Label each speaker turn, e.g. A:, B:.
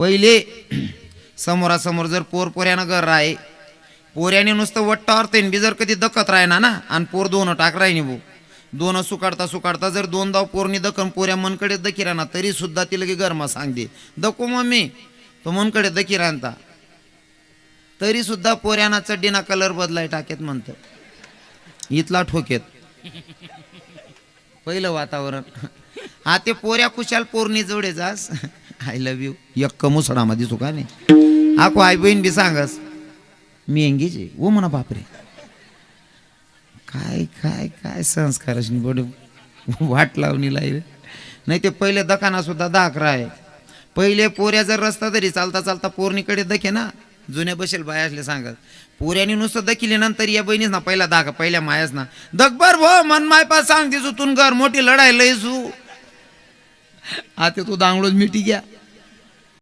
A: पहिले समोरासमोर जर पोऱ्यानं घर राहे, पोऱ्याने नुसतं वट्टावर तेन बी जर कधी दखत राही ना आणि पोर दोन टाक राही भाऊ, दोन सुकाडता सुकाडता जर दोन दाव पोरनी दखन पोऱ्या मनकडे दखी राहणार तरी सुद्धा ती लगे गरमा सांगते दको मम्मी तो मनकडे दखी राहता तरी सुद्धा पोऱ्याना चड्डीना कलर बदलाय टाकेत म्हणत इथला ठोकेत पहिलं वातावरण. हा ते पोऱ्या कुशाल पोरणी जोडे जास आय लव्ह यू यक्क मुसडामध्ये चुका नाही आको आई बहीण बी सांगस मी एंगेज ओ म्हणा बापरे काय काय काय संस्कार बड वाट लावणी लाई नाही ते पहिले दखाना सुद्धा दाखरा आहे. पहिले पोऱ्या जर रस्ता तरी चालता चालता पोरणीकडे दखे ना जुने बसेल बाय असले सांगत पोऱ्यानी नुसतं दखिले नंतर या बहिणीच ना पहिला दाखा पहिल्या मायाच ना दखबर भो मन माय पा सांग दिसू तुन घर मोठी लढाई लयसू आता तू दांगडोच मिठी घ्या